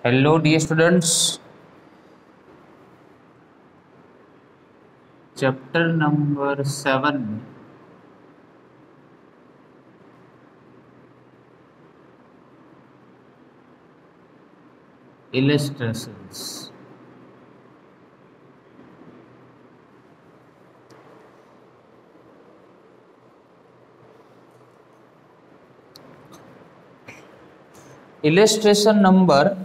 Hello dear students, chapter number 7, illustrations. Illustration number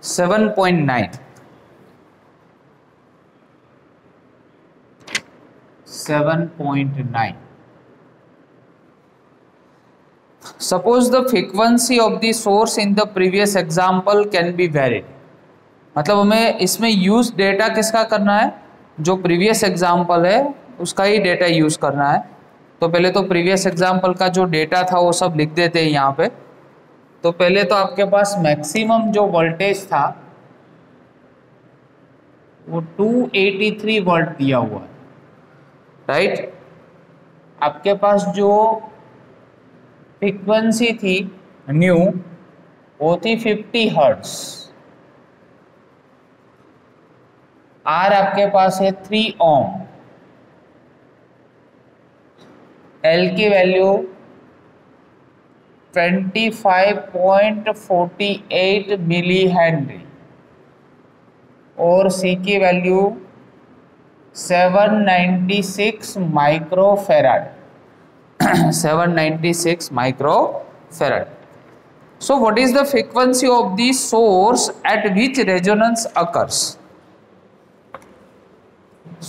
7.9. 7.9. Suppose the frequency of the source in the previous example can be varied. मतलब हमें इसमें use data किसका करना है, जो previous example है उसका ही डेटा यूज करना है। तो पहले तो प्रीवियस एग्जाम्पल का जो डेटा था वो सब लिख देते हैं यहाँ पे। तो पहले तो आपके पास मैक्सिमम जो वोल्टेज था वो 283 वोल्ट दिया हुआ है, राइट। आपके पास जो फ्रीक्वेंसी थी न्यू वो थी 50 हर्ट्ज। आर आपके पास है 3 ओम। एल की वैल्यू 25.48 मिली हेनरी और सी की value 796 microfarad. 796 microfarad. So what is the frequency of the source at which resonance occurs?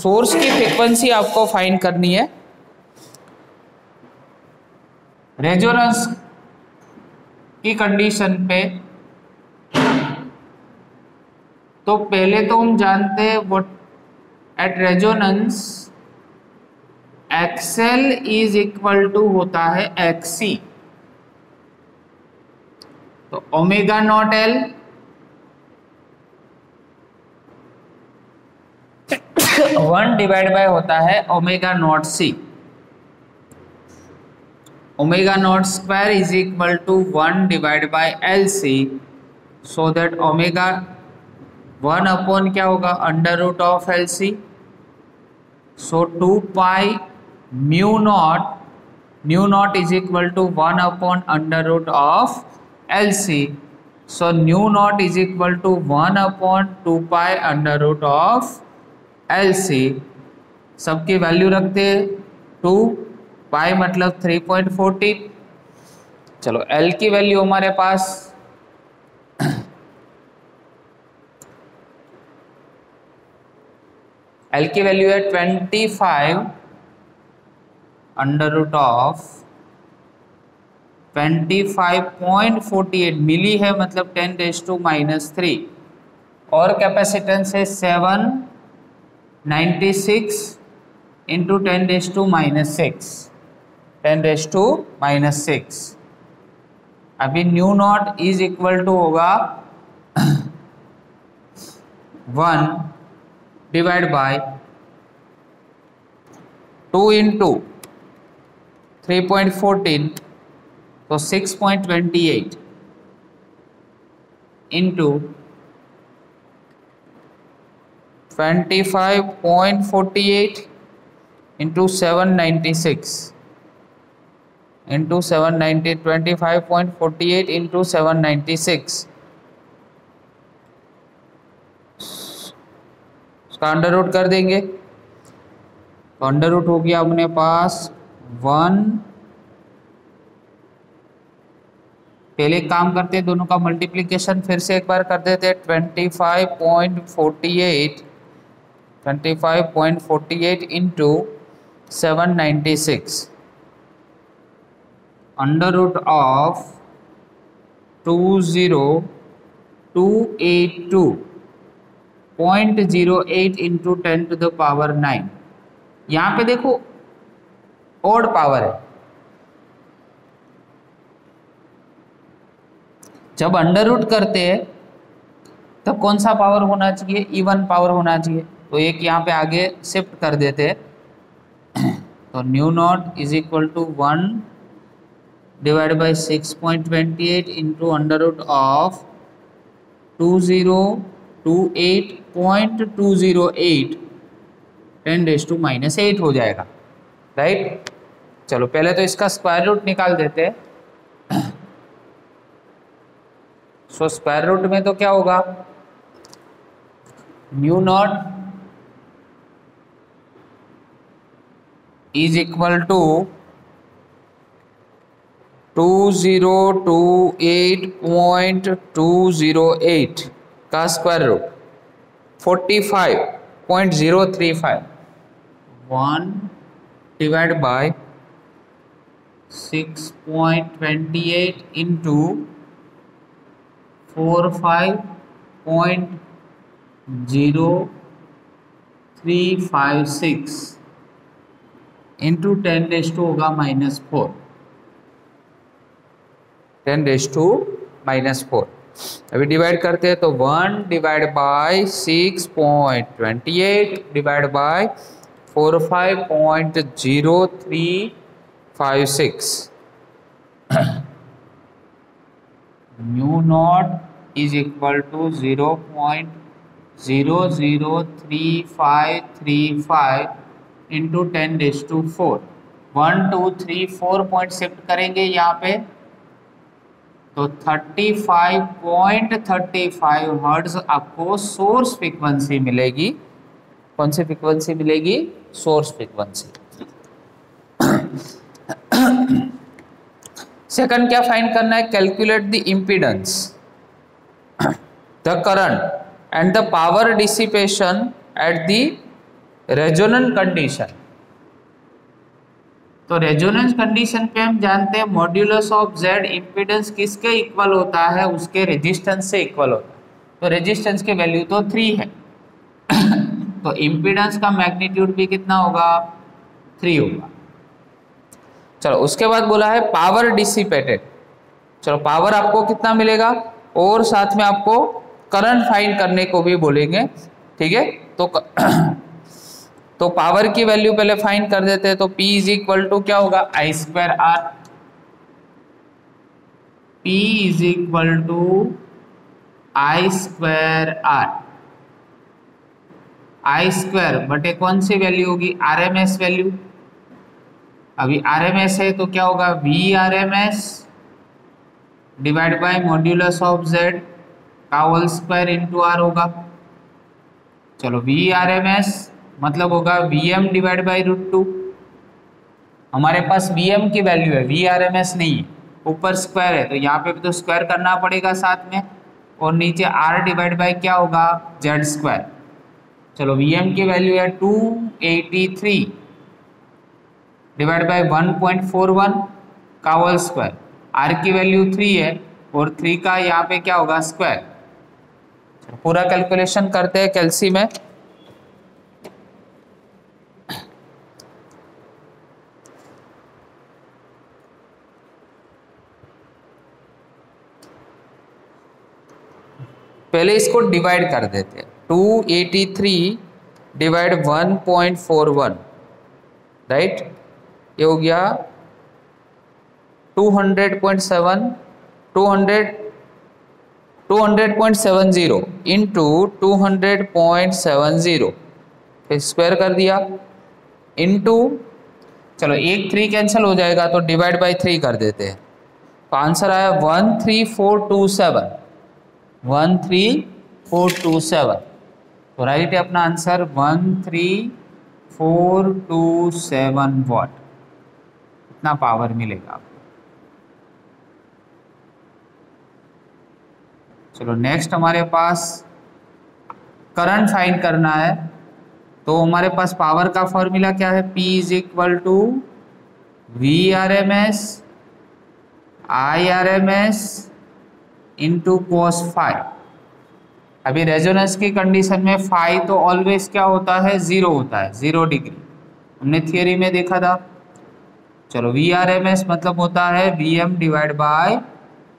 Source की फ्रीक्वेंसी आपको फाइंड करनी है रेजोनेंस की कंडीशन पे। तो पहले तो हम जानते हैं what at resonance XL is equal to होता है एक्सी। तो omega not l 1 divide by होता है omega not c. Omega not square is equal to 1 divide by l c. So that omega 1 upon क्या होगा, under root of l c. So 2 pi mu not is equal to 1 upon under root of l c. So nu not is equal to 1 upon 2 pi under root of l c. सबकी value रखते हैं 2 पाई मतलब 3.40। चलो L की value हमारे पास L की value है 25 under root of 25.48 मिली है मतलब 10⁻³ और कैपेसिटेंस है 796 इंटू 10⁻⁶। अभी nu not is equal to होगा 1 डिवाइड बाय 2 इंटू 3.14 तो 6.28 इंटू 25.48 इंटू 796 इंटू 790 25.48 इंटू 796 उसका अंडर रूट कर देंगे। तो अंडर रूट हो गया अपने पास 1। पहले काम करते हैं दोनों का मल्टीप्लिकेशन, फिर से एक बार कर देते हैं। 25.48 into 796 under root of 20282.08 into 10⁻⁹। यहाँ पे देखो ऑड पावर है। जब अंडर रूट करते हैं तब कौन सा पावर होना चाहिए, इवन पावर होना चाहिए। तो एक यहाँ पे आगे शिफ्ट कर देते हैं। तो nu not is equal to 1 divide by 6.28 into under root of 2028.208 10⁻⁻8 हो जाएगा, राइट। चलो पहले तो इसका स्क्वायर रूट निकाल देते हैं। सो स्क्वायर रूट में तो क्या होगा, mu not is equal to 2028.208 का square root 45.035 1 divide by 6.28 into 45.0356 into 10⁻⁻4 10⁻⁻4। अभी डिवाइड करते हैं तो 1 divide by 6.28 divide by 45.0356 mu not is equal to 0.003535 into 10⁻⁴। 1 2 3 4 point shift करेंगे यहाँ पे तो 35.35 हर्ट्ज आपको सोर्स फ्रीक्वेंसी मिलेगी। कौन सी फ्रीक्वेंसी मिलेगी, सोर्स फ्रीक्वेंसी। सेकंड क्या फाइंड करना है, calculate the impedance, the current and the power dissipation at the resonant condition. तो रेजोनेंस कंडीशन पे हम जानते हैं मॉड्यूलस ऑफ जेड इम्पीडेंस किसके इक्वल होता है, उसके रेजिस्टेंस से इक्वल होता है। तो रेजिस्टेंस की वैल्यू तो 3 है तो इम्पीडेंस का मैग्नीट्यूड भी कितना होगा, 3 होगा। चलो उसके बाद बोला है पावर डिसिपेटेड। चलो पावर आपको कितना मिलेगा और साथ में आपको करंट फाइंड करने को भी बोलेंगे, ठीक है। तो पावर की वैल्यू पहले फाइंड कर देते हैं। तो P इज इक्वल टू क्या होगा, I²R। P is equal to I²R। I² बटे कौन सी वैल्यू होगी, RMS वैल्यू। अभी RMS है तो क्या होगा, VRMS divide by modulus of Z का होल स्क्वायर इंटू R होगा। चलो VRMS मतलब होगा Vm डिवाइड बाई √2। हमारे पास Vm की वैल्यू है, VRMS नहीं है, ऊपर स्क्वायर है तो यहाँ पे भी तो स्क्वायर करना पड़ेगा साथ में, और नीचे R डिवाइड बाई क्या होगा, Z²। चलो Vm की वैल्यू है 283 डिवाइड बाई 1.41 का होल स्क्वायर। R की वैल्यू 3 है और 3 का यहाँ पे क्या होगा, स्क्वायर। पूरा कैलकुलेशन करते हैं कैल्सी में। पहले इसको डिवाइड कर देते हैं, 283 डिवाइड 1.41, राइट। ये हो गया 200.70 इंटू 200.70, फिर स्क्वायर कर दिया इंटू, चलो एक 3 कैंसिल हो जाएगा तो डिवाइड बाई 3 कर देते हैं। तो आंसर आया 13427, 13427। तो राइट है अपना आंसर 13427 वाट, इतना पावर मिलेगा आपको। चलो नेक्स्ट हमारे पास करंट फाइंड करना है। तो हमारे पास पावर का फॉर्मूला क्या है, P is equal to VRMS IRMS into cos phi. अभी रेजोनेंस की कंडीशन में फाई तो ऑलवेज क्या होता है, 0 होता है, 0 डिग्री, हमने थियरी में देखा था। चलो VRMS मतलब होता है Vm डिवाइड बाय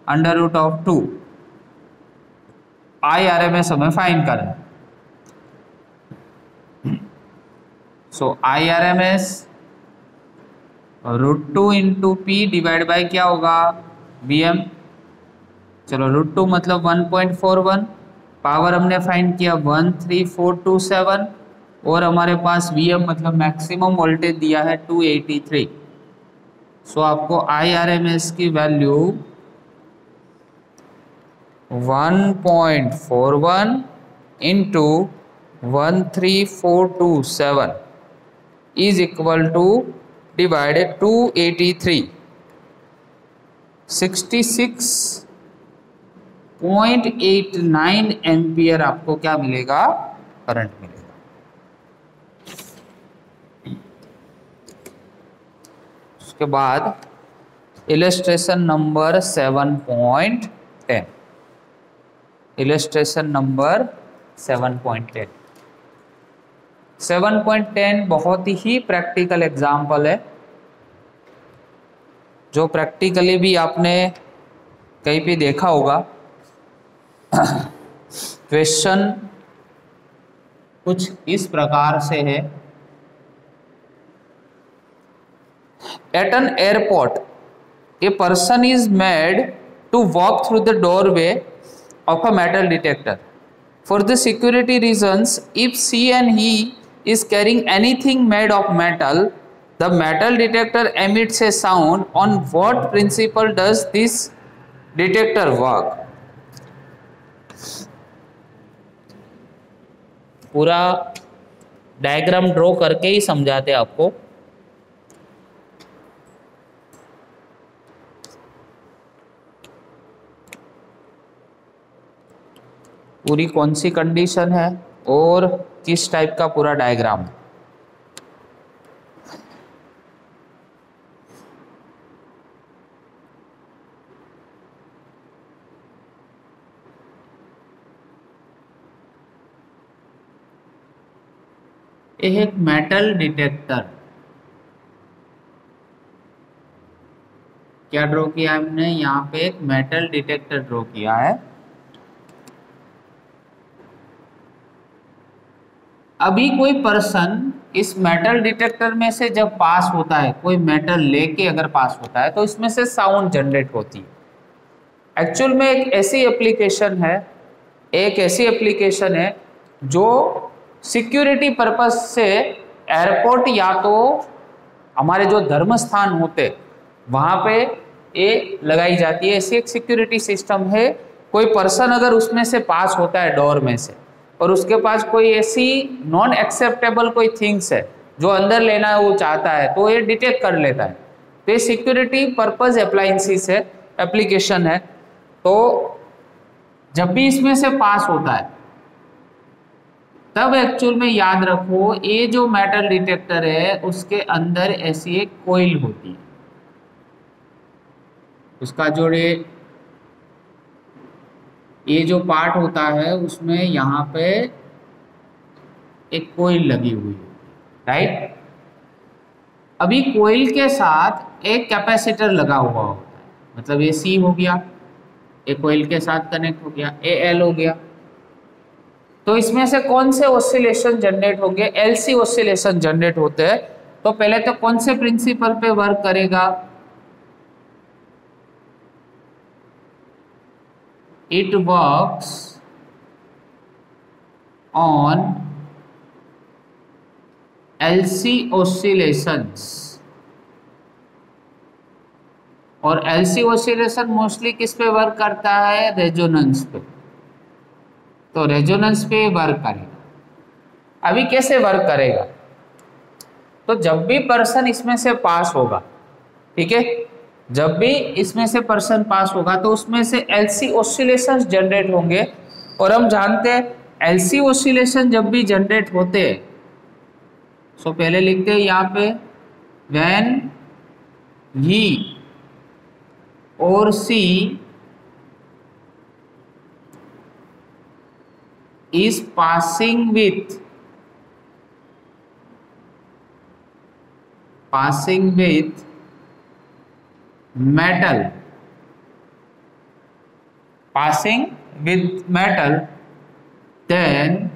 √2। IRMS हमें फाइंड करना है। सो IRMS √2 into P divide by क्या होगा, Vm। चलो √2 मतलब 1.41 पावर हमने फाइंड किया 13427 और हमारे पास Vm मतलब मैक्सिमम वोल्टेज दिया है 283। सो आपको IRMS की value 1.41 into 13427 is equal two divided 283 66.89 ampere आपको क्या मिलेगा, करंट मिलेगा। उसके बाद इलस्ट्रेशन नंबर 7.10, इलस्ट्रेशन नंबर 7.10 7.10 बहुत ही प्रैक्टिकल एग्जाम्पल है, जो प्रैक्टिकली भी आपने कहीं पे देखा होगा। क्वेश्चन कुछ इस प्रकार से है। At an airport a person is made to walk through the doorway of a metal detector. For the security reasons, if she and he is carrying anything made of metal, the metal detector emits a sound. On what principle does this detector work? पूरा diagram draw करके ही समझाते आपको। पूरी कौन सी condition है और किस type का पूरा डायग्राम। एक मेटल डिटेक्टर क्या ड्रॉ किया हमने, यहाँ पे एक मेटल डिटेक्टर ड्रॉ किया है। अभी कोई पर्सन इस मेटल डिटेक्टर में से जब पास होता है, कोई मेटल लेके अगर पास होता है तो इसमें से साउंड जनरेट होती है। एक्चुअल में एक ऐसी एप्लीकेशन है जो सिक्योरिटी पर्पस से एयरपोर्ट या तो हमारे जो धर्म स्थान होते वहाँ पे ये लगाई जाती है। ऐसी एक सिक्योरिटी सिस्टम है। कोई पर्सन अगर उसमें से पास होता है डोर में से और उसके पास कोई ऐसी नॉन एक्सेप्टेबल कोई थिंग्स है जो अंदर लेना वो चाहता है तो ये डिटेक्ट कर लेता है। तो ये सिक्योरिटी पर्पस अप्लायंसेस है, एप्लीकेशन है। तो जब भी इसमें से पास होता है तब एक्चुअल में याद रखो ये जो मेटल डिटेक्टर है उसके अंदर ऐसी एक कोइल होती है। उसका जो ये जो पार्ट होता है उसमें यहाँ पे एक कोइल लगी हुई है, राइट। अभी कोइल के साथ एक कैपेसिटर लगा हुआ होता है, मतलब ये सी हो गया, ये कोइल के साथ कनेक्ट हो गया, ए एल हो गया। तो इसमें से कौन से ऑसिलेशन जनरेट होंगे, एलसी ऑसिलेशन जनरेट होते हैं। तो पहले तो कौन से प्रिंसिपल पे वर्क करेगा, it works on LC oscillations. और एलसी ऑसिलेशन मोस्टली किस पे वर्क करता है, रेजोनेंस पे। तो रेजोनेंस पे वर्क करेगा। अभी कैसे वर्क करेगा, तो जब भी पर्सन इसमें से पास होगा, ठीक है, जब भी इसमें से पर्सन पास होगा तो उसमें से एलसी ऑसिलेशंस जनरेट होंगे। और हम जानते हैं एलसी ऑसिलेशन जब भी जनरेट होते हैं, सो पहले लिखते हैं यहाँ पे व्हेन ही और सी is passing with metal, then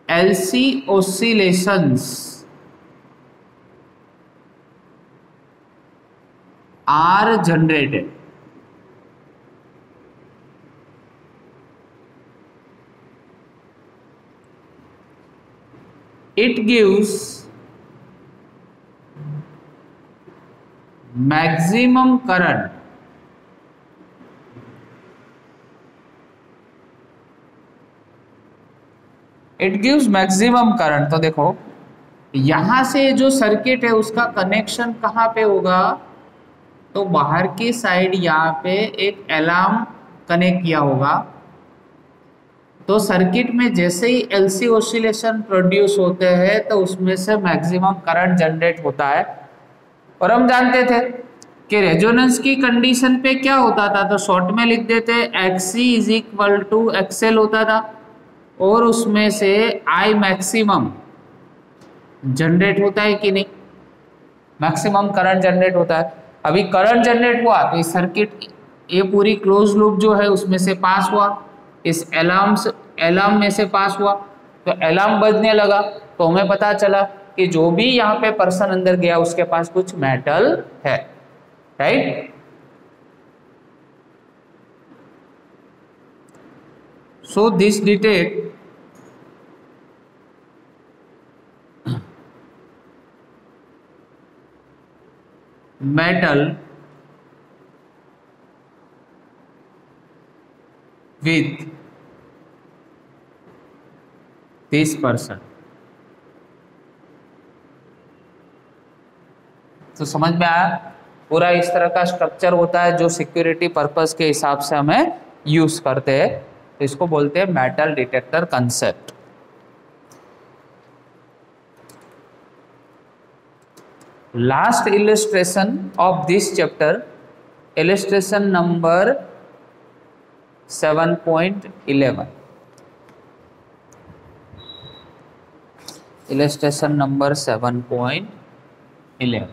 LC oscillations are generated। It gives maximum current it gives maximum current. तो देखो यहां से जो सर्किट है उसका कनेक्शन कहाँ पे होगा, तो बाहर की साइड यहाँ पे एक अलार्म कनेक्ट किया होगा। तो सर्किट में जैसे ही एलसी ऑसिलेशन प्रोड्यूस होते हैं तो उसमें से मैक्सिमम करंट जनरेट होता है। और हम जानते थे कि रेजोनेंस की कंडीशन पे क्या होता था, तो शॉर्ट में लिख देते XC is equal to XL होता था, और उसमें से आई मैक्सिमम जनरेट होता है कि नहीं, मैक्सिमम करंट जनरेट होता है। अभी करंट जनरेट हुआ तो इस सर्किट ये पूरी क्लोज लूप जो है उसमें से पास हुआ, इस अलार्म में से पास हुआ, तो अलार्म बजने लगा तो हमें पता चला कि जो भी यहाँ पे पर्सन अंदर गया उसके पास कुछ मेटल है, right. So this detect metal with this person। तो समझ में आया, पूरा इस तरह का स्ट्रक्चर होता है जो सिक्योरिटी पर्पस के हिसाब से हमें यूज करते हैं, तो इसको बोलते हैं metal detector concept. Last illustration of this chapter, illustration number 7.11, illustration number 7.11।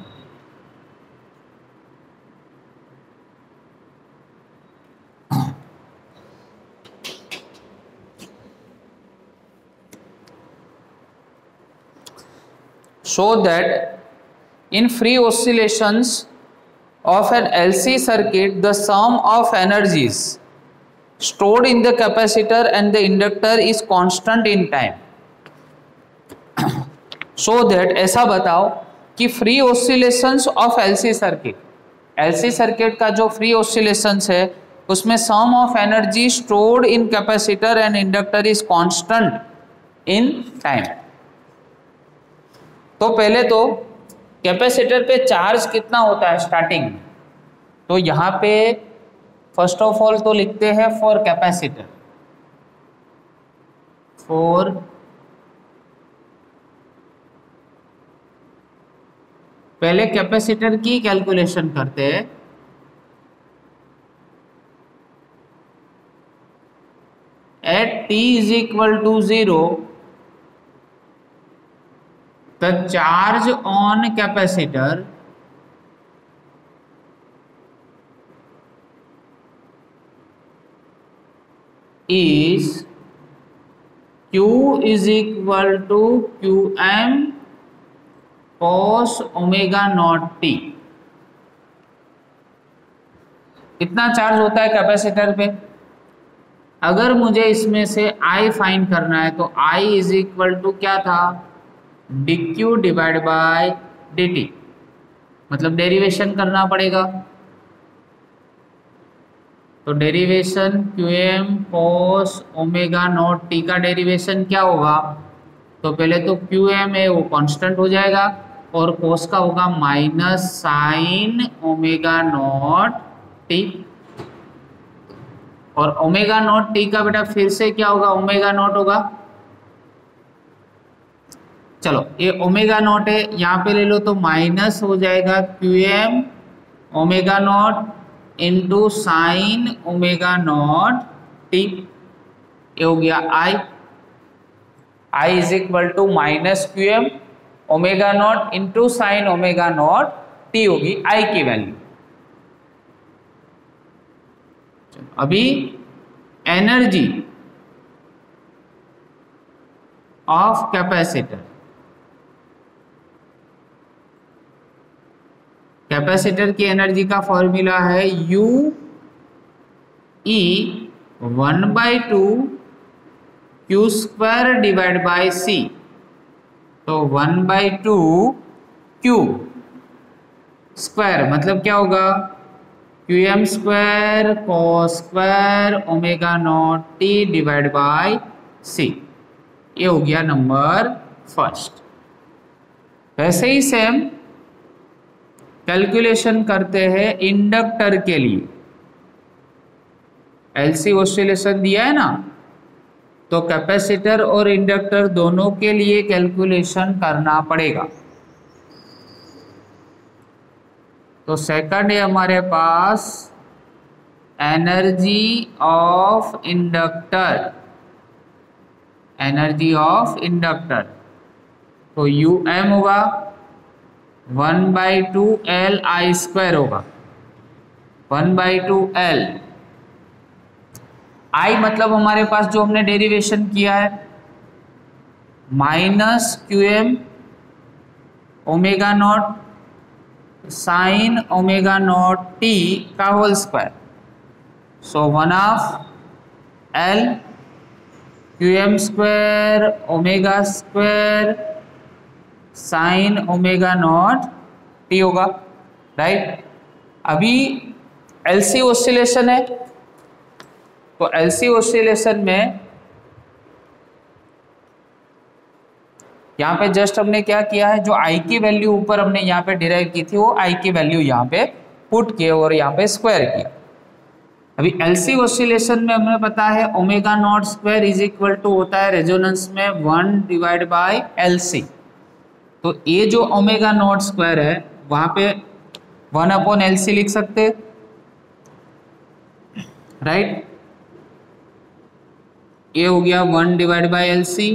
show that in free oscillations of an LC circuit, the sum of energies stored in the capacitor and the inductor is constant in time। so that ऐसा बताओ कि free oscillations of LC circuit, LC circuit का जो free oscillations है उसमें sum of energy stored in capacitor and inductor is constant in time। तो पहले तो कैपेसिटर पे चार्ज कितना होता है स्टार्टिंग में, तो यहाँ पे फर्स्ट ऑफ ऑल तो लिखते हैं फॉर कैपेसिटर, फॉर पहले कैपेसिटर की कैलकुलेशन करते हैं। At t is equal to 0 the charge on capacitor is q is equal to qm cos omega naught t। इतना चार्ज होता है कैपेसिटर पे। अगर मुझे इसमें से I फाइंड करना है तो I इज इक्वल टू क्या था, dq डिवाइड बाय dt, मतलब डेरिवेशन करना पड़ेगा। तो derivation qm cos omega naught t का डेरिवेशन क्या होगा, तो पहले तो qm है वो कांस्टेंट हो जाएगा और cos का होगा minus sign omega naught t, और ओमेगा नॉट t का बेटा फिर से क्या होगा, ओमेगा नॉट होगा। चलो ये ओमेगा नॉट है, यहाँ पे ले लो तो माइनस हो जाएगा qm omega naught into sine omega naught t, ये हो गया I is equal to minus qm omega naught into sine omega naught t होगी I की वैल्यू। अभी एनर्जी ऑफ कैपेसिटर, कैपेसिटर की एनर्जी का फॉर्मूला है U E 1/2 Q² divide by C। तो 1/2 क्यू स्क्वायर मतलब क्या होगा, Q square cos square omega not T divide by C. ये हो गया नंबर फर्स्ट। वैसे ही सेम कैलकुलेशन करते हैं इंडक्टर के लिए। एलसी ऑसिलेशन दिया है ना, तो कैपेसिटर और इंडक्टर दोनों के लिए कैलकुलेशन करना पड़ेगा। तो सेकंड है हमारे पास energy of inductor, energy of inductor. तो यू एम होगा 1/2 एल आई स्क्वायर होगा, 1/2 एल आई मतलब हमारे पास जो हमने डेरिवेशन किया है minus Q M omega naught sine omega not T का whole square. So 1/2 L Q M square omega square sine omega not T होगा, राइट। अभी एलसी ऑसिलेशन है, तो एलसी ऑसिलेशन में यहाँ पे जस्ट हमने क्या किया है, जो आई की वैल्यू ऊपर हमने यहाँ पे डिराइव की थी वो आई की वैल्यू यहाँ पे पुट किए और यहाँ पे स्क्वायर किया। अभी एलसी ऑसिलेशन में हमें पता है omega not square is equal to होता है रेजोनेंस में 1 डिवाइड बाय एलसी। तो ये जो ओमेगा नॉट स्क्वायर है वहां पे 1/LC लिख सकते, राइट। ये हो गया 1 divide by LC,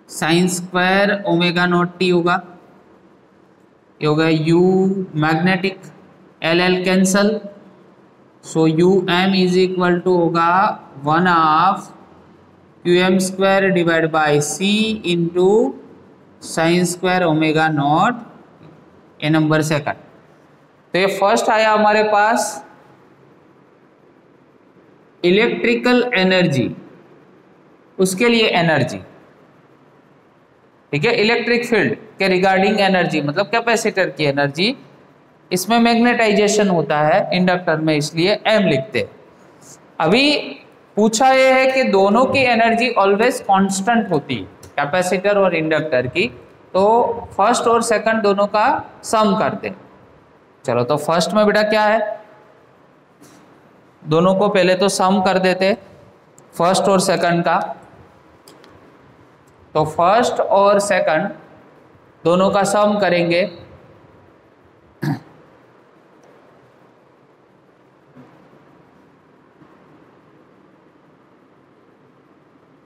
sine square omega not T होगा, ये होगा u magnetic l l cancel, so u m is equal to होगा 1/2 q M square divide by c into sine square omega not a number second. तो ये first आया हमारे पास electrical energy, उसके लिए एनर्जी, ठीक है। इलेक्ट्रिक फील्ड के रिगार्डिंग एनर्जी मतलब कैपेसिटर की एनर्जी, इसमें मैग्नेटाइजेशन होता है इंडक्टर में, इसलिए एम लिखते हैं। अभी पूछा यह है कि दोनों की एनर्जी ऑलवेज कांस्टेंट होती है, कैपेसिटर और इंडक्टर की, तो फर्स्ट और सेकंड दोनों का सम करते हैं। चलो तो फर्स्ट में बेटा क्या है, दोनों को पहले तो सम कर देते फर्स्ट और सेकंड का। तो फर्स्ट और सेकंड दोनों का सम करेंगे,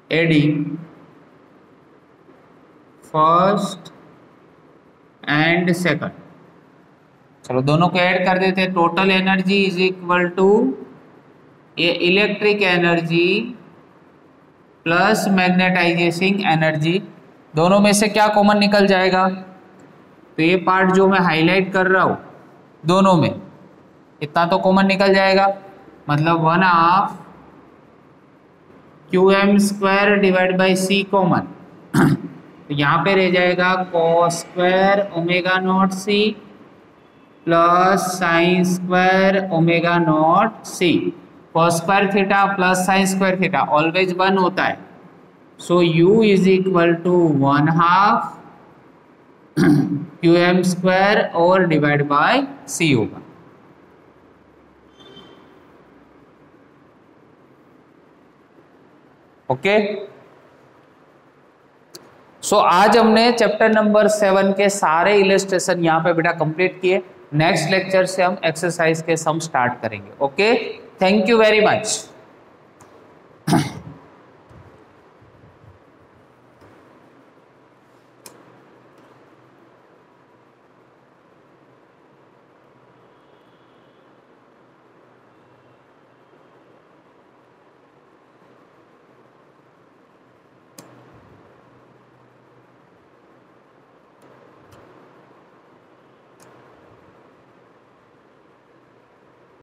एडिंग फर्स्ट एंड सेकंड। चलो दोनों को ऐड कर देते हैं। Total energy is equal to ये electric energy plus magnetizing energy, दोनों में से क्या कॉमन निकल जाएगा, तो ये पार्ट जो मैं हाईलाइट कर रहा हूँ दोनों में इतना तो कॉमन निकल जाएगा, मतलब 1/2 q M square divide by c common. तो यहाँ पे रह जाएगा cos square omega not c plus sine square omega not c. Cos square theta plus sine square theta always 1 होता है, so u is equal to 1/2 q M square और divide by c होगा। Okay, सो आज हमने chapter number 7 के सारे illustration यहाँ पे बेटा कंप्लीट किए। नेक्स्ट लेक्चर से हम एक्सरसाइज के सम स्टार्ट करेंगे। Okay, thank you very much.